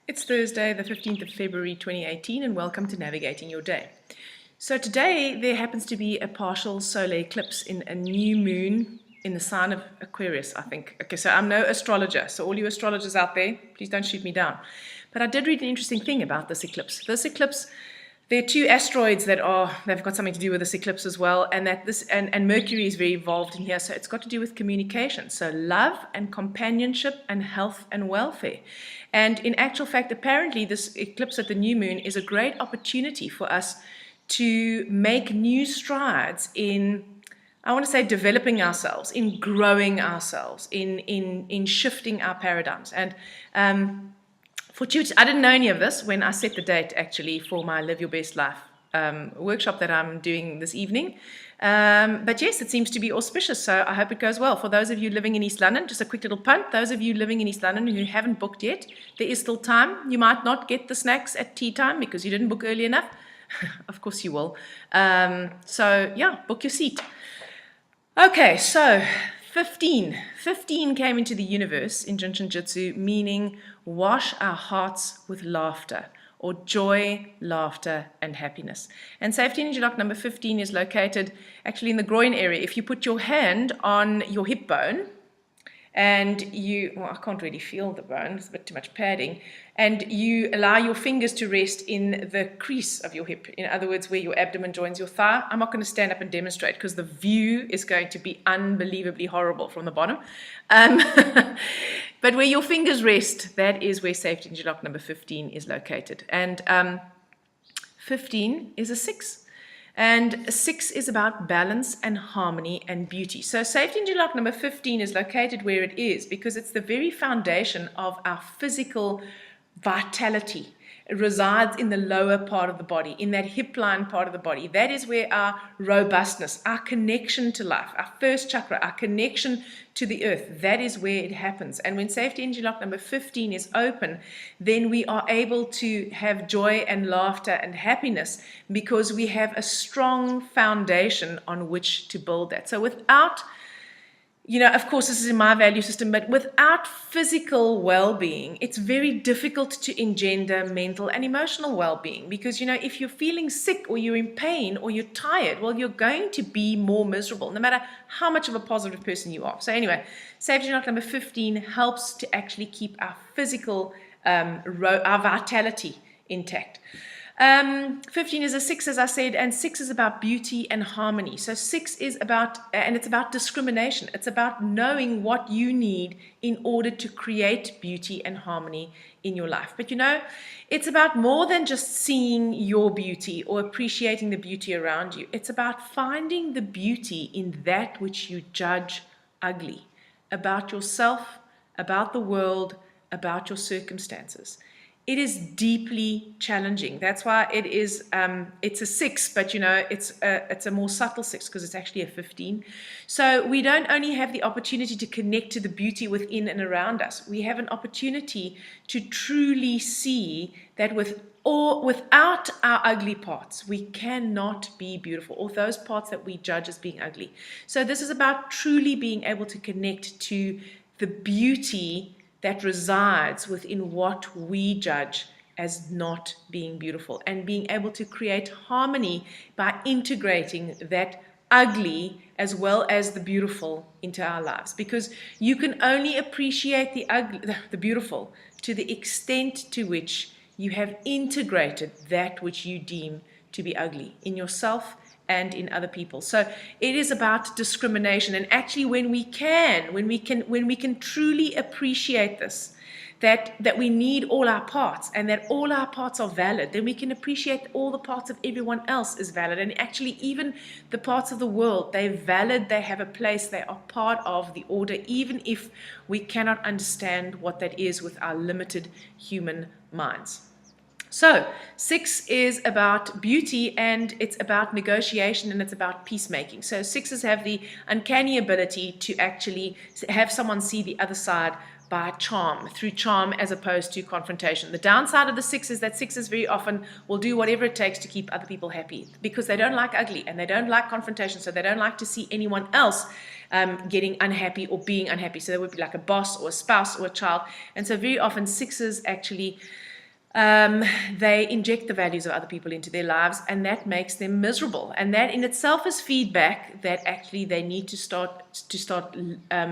It's Thursday, the 15th of February 2018, and welcome to Navigating Your Day. So today there happens to be a partial solar eclipse in a new moon in the sign of Aquarius, I think. Okay, so I'm no astrologer, so all you astrologers out there, please don't shoot me down. But I did read an interesting thing about this eclipse. This eclipse, there are two asteroids they've got something to do with this eclipse as well, and and Mercury is very involved in here, so it's got to do with communication. So love and companionship and health and welfare. And in actual fact, apparently this eclipse at the new moon is a great opportunity for us to make new strides in, I want to say, developing ourselves, in growing ourselves, in shifting our paradigms. And I didn't know any of this when I set the date actually for my Live Your Best Life workshop that I'm doing this evening. But yes, it seems to be auspicious, so I hope it goes well. For those of you living in East London, just a quick little punt, those of you living in East London who haven't booked yet, there is still time. You might not get the snacks at tea time because you didn't book early enough. Of course you will. So yeah, book your seat. Okay, so 15 came into the universe in Jinshin Jitsu, meaning wash our hearts with laughter, or joy, laughter, and happiness. And safety energy lock number 15 is located actually in the groin area. If you put your hand on your hip bone, and I can't really feel the bone, it's a bit too much padding, and you allow your fingers to rest in the crease of your hip, in other words, where your abdomen joins your thigh. I'm not going to stand up and demonstrate because the view is going to be unbelievably horrible from the bottom. But where your fingers rest, that is where safety energy lock number 15 is located. And 15 is a 6. And 6 is about balance and harmony and beauty. So safety energy lock number 15 is located where it is because it's the very foundation of our physical vitality. It resides in the lower part of the body, in that hip line part of the body. That is where our robustness, our connection to life, our first chakra, our connection to the earth, that is where it happens. And when safety energy lock number 15 is open, then we are able to have joy and laughter and happiness because we have a strong foundation on which to build that. So without, of course, this is in my value system, but without physical well-being, it's very difficult to engender mental and emotional well-being because, if you're feeling sick or you're in pain or you're tired, well, you're going to be more miserable, no matter how much of a positive person you are. So anyway, safety lock number 15 helps to actually keep our physical, our vitality intact. 15 is a 6, as I said, and 6 is about beauty and harmony. So 6 is about, and it's about discrimination. It's about knowing what you need in order to create beauty and harmony in your life. But it's about more than just seeing your beauty or appreciating the beauty around you. It's about finding the beauty in that which you judge ugly, about yourself, about the world, about your circumstances. It is deeply challenging. That's why it is. It's a 6, but it's a more subtle 6 because it's actually a 15. So we don't only have the opportunity to connect to the beauty within and around us. We have an opportunity to truly see that without our ugly parts, we cannot be beautiful, or those parts that we judge as being ugly. So this is about truly being able to connect to the beauty that resides within what we judge as not being beautiful, and being able to create harmony by integrating that ugly as well as the beautiful into our lives. Because you can only appreciate the beautiful to the extent to which you have integrated that which you deem to be ugly in yourself and in other people. So it is about discrimination. And actually when we can truly appreciate this, that we need all our parts and that all our parts are valid, then we can appreciate all the parts of everyone else is valid. And actually even the parts of the world, they're valid, they have a place, they are part of the order, even if we cannot understand what that is with our limited human minds. So 6 is about beauty, and it's about negotiation, and it's about peacemaking. So 6s have the uncanny ability to actually have someone see the other side by through charm as opposed to confrontation. The downside of the 6 is that 6s very often will do whatever it takes to keep other people happy because they don't like ugly and they don't like confrontation, so they don't like to see anyone else getting unhappy or being unhappy. So they would be like a boss or a spouse or a child. And so very often 6s actually they inject the values of other people into their lives, and that makes them miserable. And that in itself is feedback that actually they need to start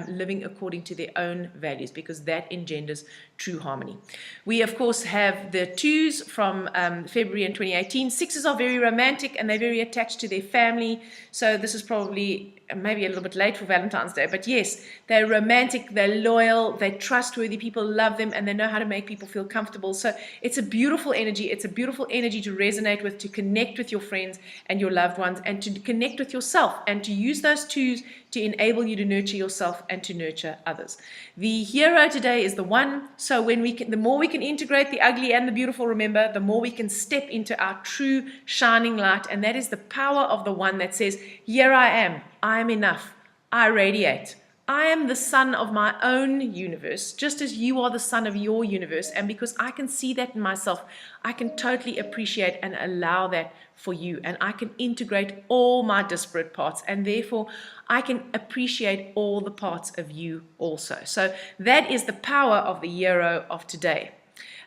living according to their own values, because that engenders true harmony. We of course have the 2s from February in 2018. 6s are very romantic and they're very attached to their family. So this is probably maybe a little bit late for Valentine's Day, but yes, they're romantic, they're loyal, they're trustworthy, people love them, and they know how to make people feel comfortable. So it's a beautiful energy. It's a beautiful energy to resonate with, to connect with your friends and your loved ones, and to connect with yourself, and to use those 2s to enable you to nurture yourself and to nurture others. The hero today is the 1. So when the more we can integrate the ugly and the beautiful, remember, the more we can step into our true shining light. And that is the power of the 1 that says, here I am, I am enough, I radiate. I am the sun of my own universe, just as you are the sun of your universe. And because I can see that in myself, I can totally appreciate and allow that for you. And I can integrate all my disparate parts, and therefore I can appreciate all the parts of you also. So that is the power of the hero of today.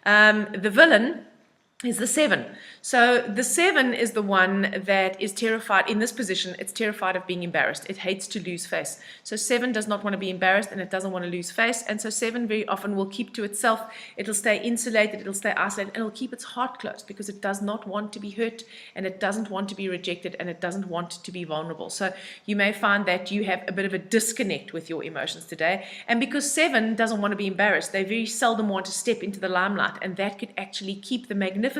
The villain is the 7. So the 7 is the one that is terrified in this position. It's terrified of being embarrassed. It hates to lose face. So 7 does not want to be embarrassed, and it doesn't want to lose face. And so 7 very often will keep to itself. It'll stay insulated, it'll stay isolated, and it'll keep its heart closed, because it does not want to be hurt, and it doesn't want to be rejected, and it doesn't want to be vulnerable. So you may find that you have a bit of a disconnect with your emotions today. And because 7 doesn't want to be embarrassed, they very seldom want to step into the limelight, and that could actually keep the magnificence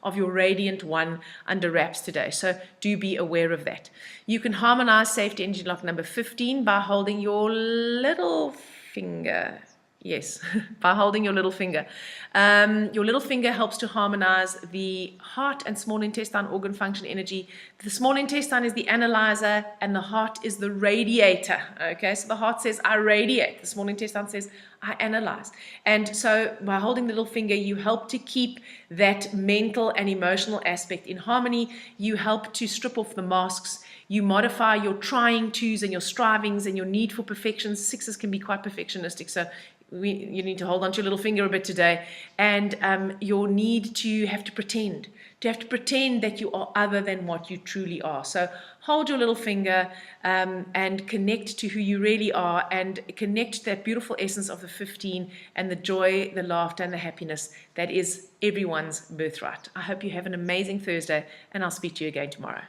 of your radiant 1 under wraps today. So do be aware of that. You can harmonize safety energy lock number 15 by holding your little finger. Yes, by holding your little finger. Your little finger helps to harmonize the heart and small intestine organ function energy. The small intestine is the analyzer, and the heart is the radiator. Okay, so the heart says, I radiate. The small intestine says, I analyze. And so by holding the little finger, you help to keep that mental and emotional aspect in harmony. You help to strip off the masks. You modify your trying tos and your strivings and your need for perfection. 6s can be quite perfectionistic, so you need to hold on to your little finger a bit today. And your need to have to pretend that you are other than what you truly are. So hold your little finger and connect to who you really are, and connect to that beautiful essence of the 15 and the joy, the laughter, and the happiness that is everyone's birthright. I hope you have an amazing Thursday, and I'll speak to you again tomorrow.